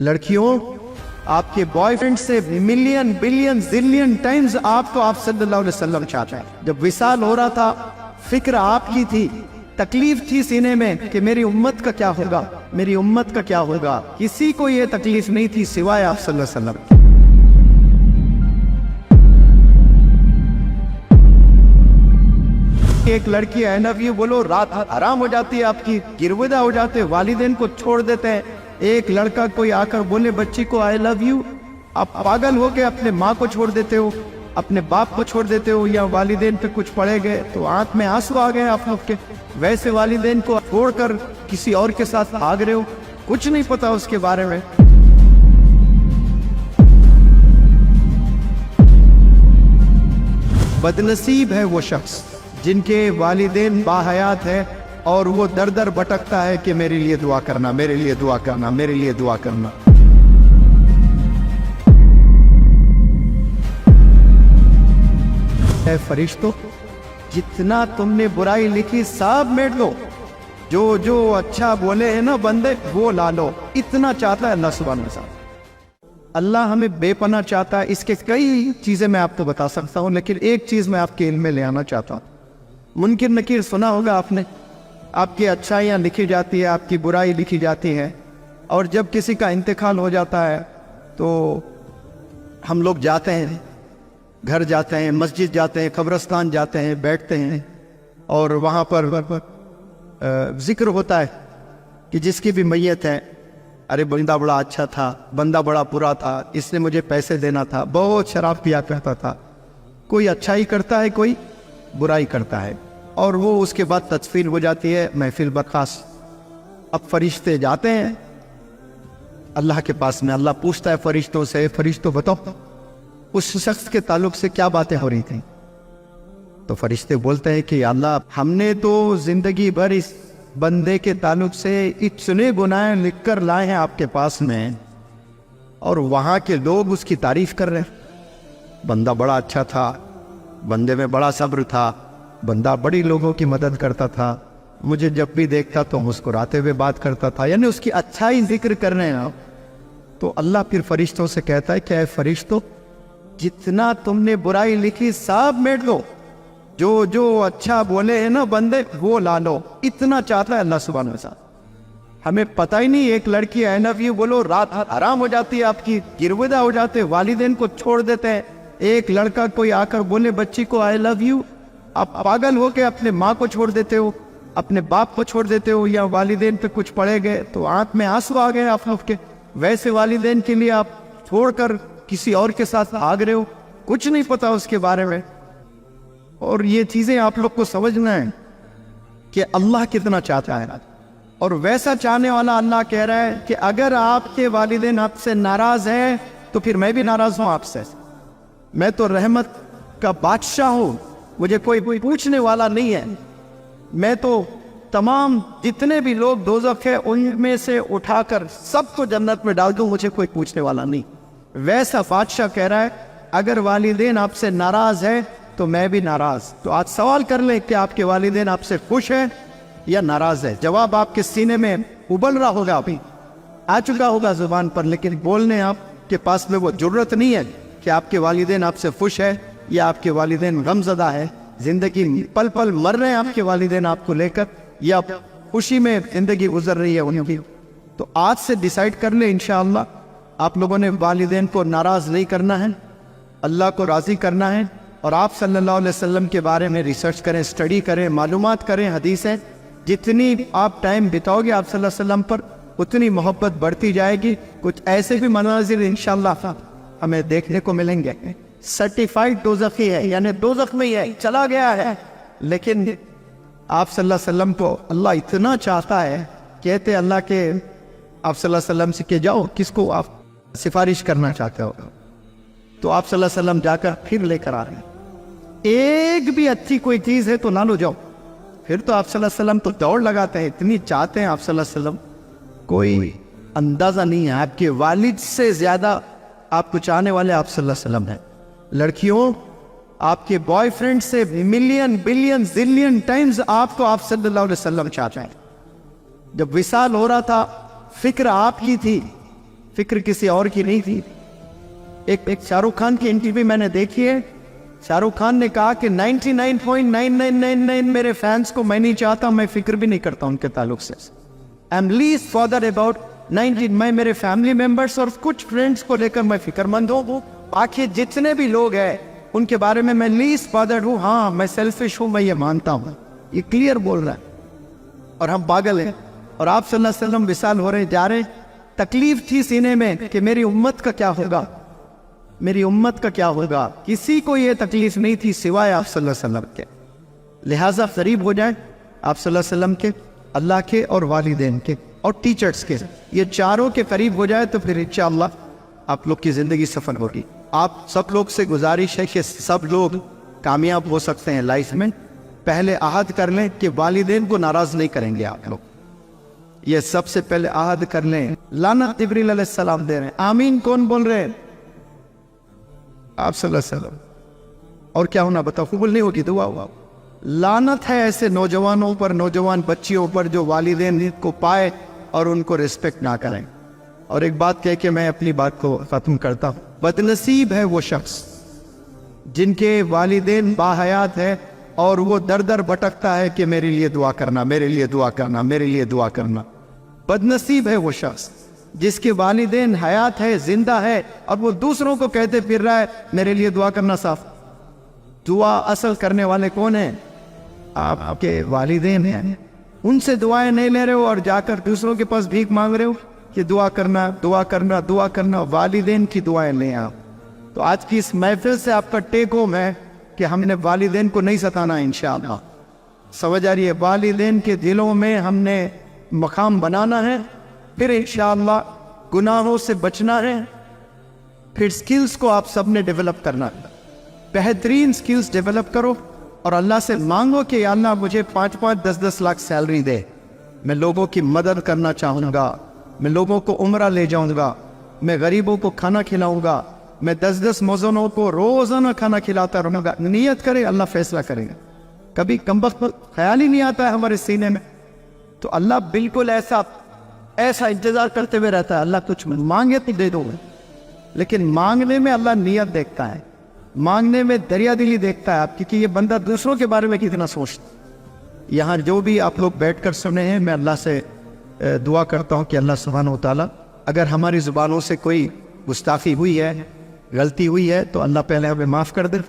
लड़कियों, आपके बॉयफ्रेंड से मिलियन बिलियन जिलियन टाइम्स आप सल्लल्लाहु अलैहि वसल्लम चाहते हैं। जब विसाल हो रहा था, फिक्र आपकी थी, तकलीफ थी सीने में कि मेरी उम्मत का क्या होगा, मेरी उम्मत का क्या होगा। किसी को ये तकलीफ नहीं थी सिवाय आप सल्लल्लाहु अलैहि वसल्लम। एक लड़की आई लव यू बोलो, रात आराम हो जाती है, आपकी गिरविदा हो जाते हैं, वालिदैन को छोड़ देते हैं। एक लड़का कोई आकर बोले बच्ची को आई लव यू, आप पागल हो के अपने माँ को छोड़ देते हो, अपने बाप को छोड़ देते हो, या वालिदैन पे कुछ पड़े गए तो आंख में आंसू आ गए आप लोग के। वैसे वालिदैन को छोड़कर किसी और के साथ भाग रहे हो, कुछ नहीं पता उसके बारे में। बदनसीब है वो शख्स जिनके वालिदैन बाहयात है और वो दर दर भटकता है कि मेरे लिए दुआ करना, मेरे लिए दुआ करना, मेरे लिए दुआ करना। ऐ फरिश्तों, जितना तुमने बुराई लिखी सब मेट लो, जो जो अच्छा बोले हैं ना बंदे वो ला लो। इतना चाहता है अल्लाह सुब्हानहू व तआला। अल्लाह हमें बेपनाह चाहता है। इसके कई चीजें मैं आपको बता सकता हूँ, लेकिन एक चीज मैं आपके इल्म में ले आना चाहता हूँ। मुनकिर नकीर सुना होगा आपने, आपकी अच्छाइयाँ लिखी जाती है, आपकी बुराई लिखी जाती है, और जब किसी का इंतकाल हो जाता है तो हम लोग जाते हैं, घर जाते हैं, मस्जिद जाते हैं, कब्रिस्तान जाते हैं, बैठते हैं, और वहाँ पर जिक्र होता है कि जिसकी भी मैयत है, अरे बंदा बड़ा अच्छा था, बंदा बड़ा बुरा था, इसने मुझे पैसे देना था, बहुत शराब पिया करता था। कोई अच्छाई करता है, कोई बुराई करता है, और वो उसके बाद तदफीन हो जाती है, महफिल बर्खास्त। अब फरिश्ते जाते हैं अल्लाह के पास में, अल्लाह पूछता है फरिश्तों से, फरिश्तों बताओ उस शख्स के ताल्लुक से क्या बातें हो रही थी। तो फरिश्ते बोलते हैं कि अल्लाह, हमने तो जिंदगी भर इस बंदे के ताल्लुक से इतने गुनाह लिख कर लाए हैं आपके पास में, और वहाँ के लोग उसकी तारीफ कर रहे हैं। बंदा बड़ा अच्छा था, बंदे में बड़ा सब्र था, बंदा बड़ी लोगों की मदद करता था, मुझे जब भी देखता तो मुस्कुराते हुए बात करता था, यानी उसकी अच्छाई जिक्र कर रहे हैं। तो अल्लाह फिर फरिश्तों से कहता है कि ऐ फरिश्तों, जितना तुमने बुराई लिखी सब मेट लो, जो जो अच्छा बोले हैं ना बंदे वो ला लो। इतना चाहता है अल्लाह सुब्हानहू व तआला। हमें पता ही नहीं, एक लड़की आई लव यू बोलो, रात आराम हो जाती है, आपकी गिरविदा हो जाते हैं, वालिदैन को छोड़ देते हैं। एक लड़का कोई आकर बोले बच्ची को आई लव यू, आप पागल हो के अपने माँ को छोड़ देते हो, अपने बाप को छोड़ देते हो, या वालिदैन पे कुछ पड़े गए तो आंख में आंसू आ गए आप लोग के। वैसे वालिदैन के लिए आप छोड़कर किसी और के साथ भाग रहे हो, कुछ नहीं पता उसके बारे में। और ये चीजें आप लोग को समझना है कि अल्लाह कितना चाहता है, और वैसा चाहने वाला अल्लाह कह रहा है कि अगर आपके वालिदैन आपसे नाराज हैं तो फिर मैं भी नाराज हूं आपसे। मैं तो रहमत का बादशाह हूं, मुझे कोई पूछने वाला नहीं है। मैं तो तमाम जितने भी लोग दोज़ख है उनमें से उठाकर सबको जन्नत में डाल दूं, मुझे कोई पूछने वाला नहीं। वैसा बादशाह कह रहा है अगर वालिदैन आपसे नाराज है तो मैं भी नाराज। तो आज सवाल कर ले कि आपके वालिदैन आपसे खुश है या नाराज है। जवाब आपके सीने में उबल रहा होगा, अभी आ चुका होगा जुबान पर, लेकिन बोलने आपके पास में वो जुर्रत नहीं है कि आपके वालिदैन आपसे खुश है या आपके वालिदैन गमज़दा है, जिंदगी पल पल मर रहे हैं आपके वालिदैन आपको लेकर, या खुशी में जिंदगी गुजर रही है उनकी। तो आज से डिसाइड कर ले इंशाअल्लाह आप लोगों ने वालिदैन को नाराज नहीं करना है, अल्लाह को राजी करना है। और आप सल्लल्लाहु अलैहि वसल्लम के बारे में रिसर्च करें, स्टडी करें, मालूमात करें, हदीसें। जितनी आप टाइम बिताओगे आप सल्लल्लाहु अलैहि वसल्लम पर, उतनी मोहब्बत बढ़ती जाएगी। कुछ ऐसे भी मनाजिर इंशाअल्लाह हमें देखने को मिलेंगे। सर्टिफाइड दोज़खी है, यानी दोज़ख में ही है, चला गया है, लेकिन आप सल्लल्लाहु अलैहि वसल्लम को अल्लाह इतना चाहता है, कहते अल्लाह के आप सल्लल्लाहु अलैहि वसल्लम से के जाओ किसको आप सिफारिश करना चाहते हो, तो आप सल्लल्लाहु अलैहि वसल्लम जाकर फिर लेकर आ रहे हैं। एक भी अच्छी कोई चीज़ है तो ना लो जाओ, फिर तो आप सल्लल्लाहु अलैहि वसल्लम तो दौड़ लगाते हैं, इतनी चाहते हैं आप सल्लल्लाहु अलैहि वसल्लम, कोई अंदाज़ा नहीं है। आपके वालिद से ज़्यादा आपको चाहने वाले आप सल्लल्लाहु अलैहि वसल्लम हैं। लड़कियों, आपके बॉयफ्रेंड से मिलियन बिलियन जिलियन टाइम्स आप सल्लल्लाहु अलैहि वसल्लम चाहते हैं। जब विसाल हो रहा था, फिक्र आपकी थी, फिक्र किसी और की नहीं थी। एक शाहरुख खान की इंटरव्यू मैंने देखी है, शाहरुख खान ने कहा कि 99.9999 मेरे फैंस को मैं नहीं चाहता, मैं फिक्र भी नहीं करता उनके ताल्लुक से। I am least bothered about 19, मैं मेरे फैमिली मेंबर्स और कुछ फ्रेंड्स को लेकर मैं फिक्रमंद हूँ, बाकी जितने भी लोग हैं उनके बारे में मैं लीस्ट बॉदर्ड हूँ। हाँ, मैं सेल्फिश हूँ, मैं ये मानता हूँ। ये क्लियर बोल रहा है। और हम पागल हैं। और आप सल्लल्लाहु अलैहि वसल्लम विसाल हो रहे जा रहे, तकलीफ थी सीने में कि मेरी उम्मत का क्या होगा, मेरी उम्मत का क्या होगा। किसी को ये तकलीफ नहीं थी सिवाय आप सल्लल्लाहु अलैहि वसल्लम के। लिहाजा करीब हो जाए आप सल्लल्लाहु अलैहि वसल्लम के, अल्लाह के और वालिदैन के और टीचर्स के, ये चारों के करीब हो जाए तो फिर इंशाअल्लाह आप लोग की ज़िंदगी सफल होगी। आप सब लोग से गुजारिश है कि सब लोग कामयाब हो सकते हैं लाइफ में। पहले अहद कर लें कि वालिदैन को नाराज़ नहीं करेंगे आप लोग, ये सबसे पहले अहद कर लें। लानत जिब्रील अलैहिस्सलाम दे रहे हैं, आमीन कौन बोल रहे हैं? आप सल्लल्लाहु अलैहि वसल्लम। और क्या होना बताओ? कबूल नहीं होगी दुआ हुआ। लानत है ऐसे नौजवानों पर, नौजवान बच्चियों पर जो वालिदैन को पाए और उनको रिस्पेक्ट ना करें। और एक बात कह के मैं अपनी बात को ख़त्म करता हूँ, बदनसीब है वो शख्स जिनके वालिदैन बाहयात है और वो दर दर भटकता है कि मेरे लिए दुआ करना, मेरे लिए दुआ करना, मेरे लिए दुआ करना। बदनसीब है वो शख्स जिसके वालिदैन हयात है, जिंदा है, और वो दूसरों को कहते फिर रहा है मेरे लिए दुआ करना। साफ दुआ असल करने वाले कौन है? आपके वालिदैन हैं। उनसे दुआएं नहीं ले रहे हो और जाकर दूसरों के पास भीख मांग रहे हो कि दुआ करना, दुआ करना, दुआ करना। वालिदैन की दुआएं लें आप। तो आज की इस महफिल से आपका टेक होम है कि हमने वालिदैन को नहीं सताना इंशाअल्लाह। समझ आ रही है? वालिदैन के दिलों में हमने मकाम बनाना है, फिर इंशाअल्लाह गुनाहों से बचना है, फिर स्किल्स को आप सब ने डेवलप करना है। बेहतरीन स्किल्स डेवलप करो और अल्लाह से मांगो कि या अल्लाह मुझे 5-5, 10-10 लाख सैलरी दे, मैं लोगों की मदद करना चाहूँगा, मैं लोगों को उम्रा ले जाऊँगा, मैं गरीबों को खाना खिलाऊँगा, मैं 10-10 मौजूनों को रोज़ाना खाना खिलाता रहूँगा। नियत करे, अल्लाह फैसला करेगा। कभी कमबख्त ख्याल ही नहीं आता है हमारे सीने में, तो अल्लाह बिल्कुल ऐसा इंतज़ार करते हुए रहता है। अल्लाह कुछ मांगे तो दे दो, लेकिन मांगने में अल्लाह नियत देखता है, मांगने में दरिया दिली देखता है आपकी कि ये बंदा दूसरों के बारे में कितना सोचता। यहाँ जो भी आप लोग बैठ कर सुने हैं, मैं अल्लाह से दुआ करता हूँ कि अल्लाह सुब्हानहू व तआला अगर हमारी ज़ुबानों से कोई गुस्ताखी हुई है, गलती हुई है, तो अल्लाह पहले हमें माफ़ कर दे।